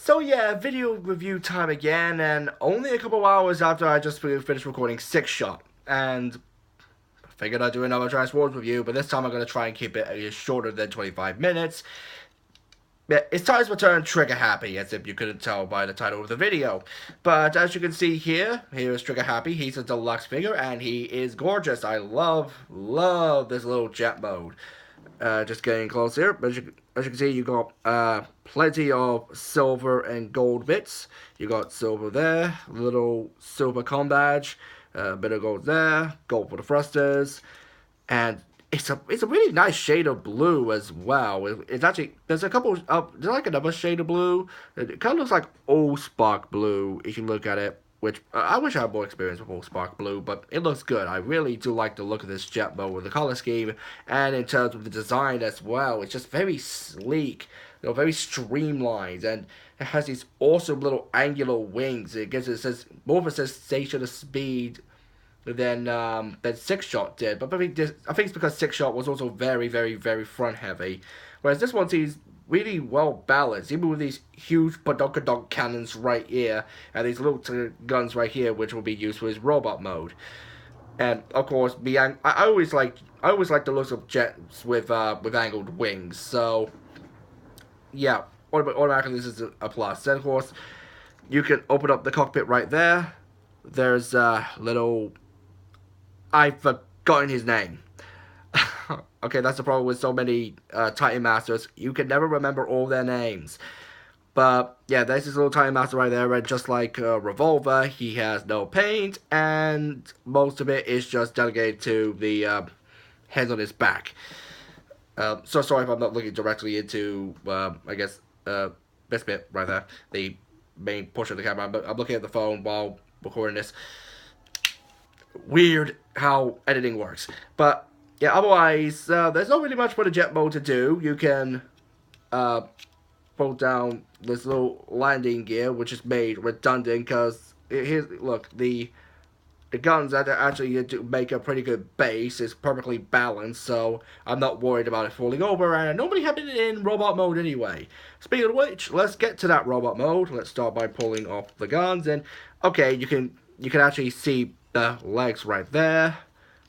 So yeah, video review time again, and only a couple hours after I just finished recording Six Shot, and I figured I'd do another Transformers review, but this time I'm going to try and keep it shorter than 25 minutes. Yeah, it's time to return Triggerhappy, as if you couldn't tell by the title of the video. But as you can see here is Triggerhappy. He's a deluxe figure, and he is gorgeous. I love this little jet mode. Just getting closer. As you can see, you got plenty of silver and gold bits. You got silver there, little silver com badge, bit of gold there, gold for the thrusters, and it's a really nice shade of blue as well. It's actually there's like another shade of blue. It kind of looks like old spark blue if you look at it. Which I wish I had more experience with old spark blue, but it looks good. I really do like the look of this jet mode with the color scheme, and in terms of the design as well. It's just very sleek, very streamlined, and it has these awesome little angular wings. It says more of a sensation of speed than Six Shot did, but I think it's because Six Shot was also very front heavy, whereas this one seems really well balanced, even with these huge badonka cannons right here and these little guns right here, which will be used for his robot mode. And of course, I always like the looks of jets with angled wings. So yeah, automatically this is a plus. And of course, you can open up the cockpit right there. There's a little, I've forgotten his name. Okay, that's the problem with so many Titan Masters. You can never remember all their names. But yeah, there's this little Titan Master right there, and just like Revolver, he has no paint, and most of it is just delegated to the heads on his back. So sorry if I'm not looking directly into, I guess, this bit right there, the main portion of the camera, but I'm looking at the phone while recording this. Weird how editing works. But yeah, otherwise, there's not really much for the jet mode to do. You can pull down this little landing gear, which is made redundant, because look, the guns that actually make a pretty good base is perfectly balanced, so I'm not worried about it falling over, and nobody had it in robot mode anyway. Speaking of which, let's get to that robot mode. Let's start by pulling off the guns, and okay, you can actually see the legs right there.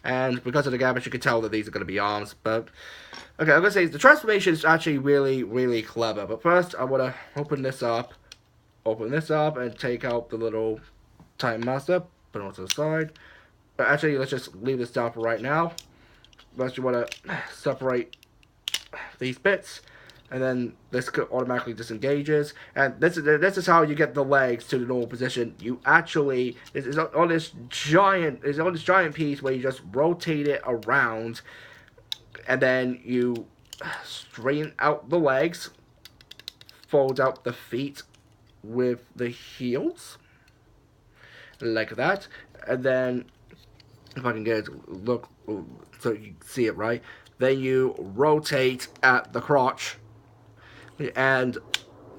And because of the garbage, you can tell that these are going to be arms. But, okay, I'm going to say the transformation is actually really clever. But first, I want to open this up, and take out the little Titan Master. Put it onto the side. But actually, let's just leave this down for right now. First, you want to separate these bits. And then this automatically disengages, and this is how you get the legs to the normal position. You actually is on this giant piece where you just rotate it around, and then you straighten out the legs, fold out the feet with the heels like that, and then if I can get it to look so you see it right, then you rotate at the crotch. And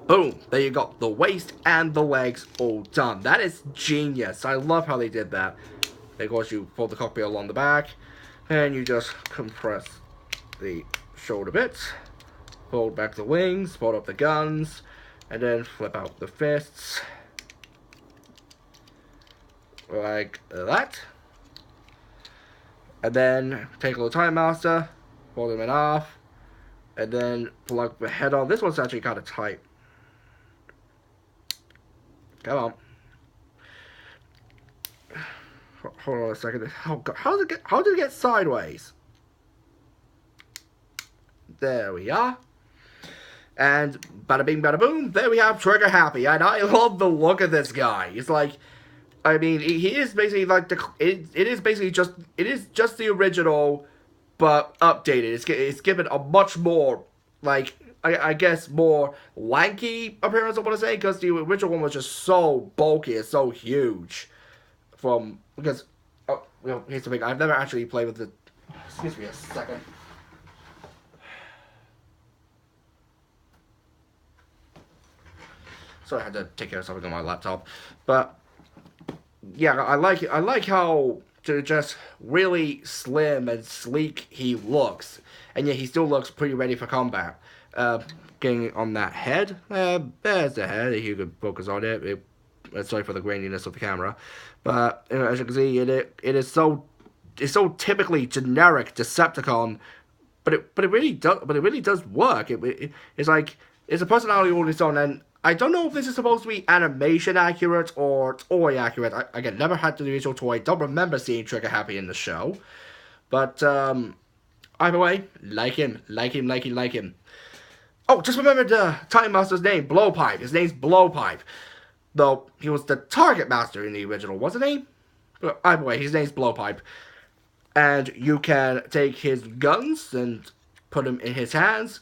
boom, there you got the waist and the legs all done. That is genius. I love how they did that. Of course, you fold the cockpit along the back, and you just compress the shoulder bits, fold back the wings, fold up the guns, and then flip out the fists. Like that. And then take a little Time Master, fold them in half, and then plug the head on. This one's actually kind of tight. Come on. Hold on a second. Oh God, how did it get sideways? There we are. And bada bing, bada boom. There we have Triggerhappy, and I love the look of this guy. He's like, I mean, he is basically like it is just the original, but updated. It's given a much more, like, I guess, more lanky appearance, I want to say, because the original one was just so bulky and so huge. Because, oh, here's the thing, I've never actually played with the, excuse me a second. Sorry, I had to take care of something on my laptop. But, yeah, I like how just really slim and sleek he looks, and yet he still looks pretty ready for combat. Getting on that head. There's the head. You could focus on it. Sorry for the graininess of the camera, but as you can see, it's so typically generic Decepticon, but it really does work. It's like it's a personality all its own, and I don't know if this is supposed to be animation accurate or toy accurate. Again, never had the visual toy. Don't remember seeing Triggerhappy in the show, but either way, like him. Oh, just remember the Time Master's name, Blowpipe. His name's Blowpipe. Though, he was the Target Master in the original, wasn't he? But either way, his name's Blowpipe. And you can take his guns and put them in his hands,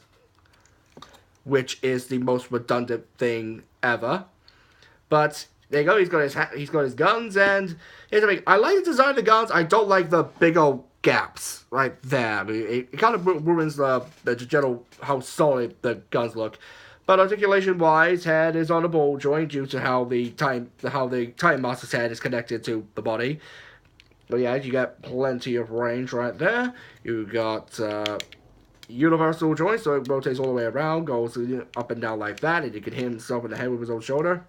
which is the most redundant thing ever. But there you go, he's got his guns, and here's the thing. I like the design of the guns. I don't like the big old gaps right there. I mean, it kind of ruins the general how solid the guns look. But articulation-wise, head is on a ball joint due to how the time master's head is connected to the body. But yeah, you got plenty of range right there. You got universal joint, so it rotates all the way around, goes up and down like that, and you can hit himself in the head with his own shoulder.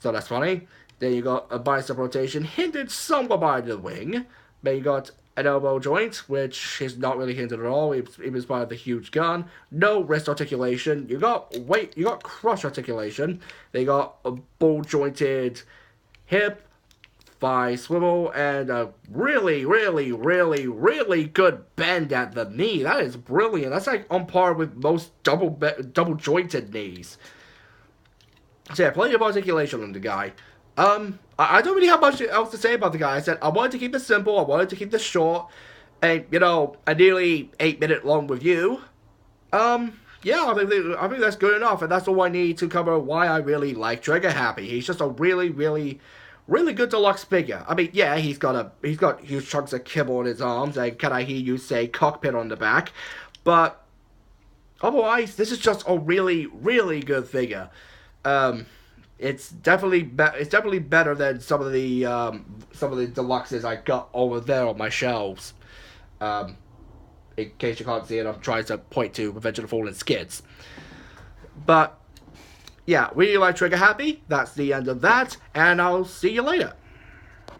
So that's funny. Then you got a bicep rotation hindered somewhat by the wing. Then you got an elbow joint, which is not really hindered at all. It was by the huge gun. No wrist articulation. You got crush articulation. They got a ball jointed hip, thigh swivel, and a really good bend at the knee. That is brilliant. That's like on par with most double jointed knees. So yeah, plenty of articulation on the guy. I don't really have much else to say about the guy. I said I wanted to keep it simple. I wanted to keep this short, and a nearly 8-minute long review. Yeah, I think that's good enough, and that's all I need to cover why I really like Triggerhappy. He's just a really good deluxe figure. I mean, yeah, he's got huge chunks of kibble in his arms, and can I hear you say cockpit on the back? But otherwise, this is just a really good figure. It's definitely better than some of the deluxes I got over there on my shelves. In case you can't see it, I'm trying to point to Revenge of the Fallen Skids. But yeah, really like Triggerhappy. That's the end of that, and I'll see you later.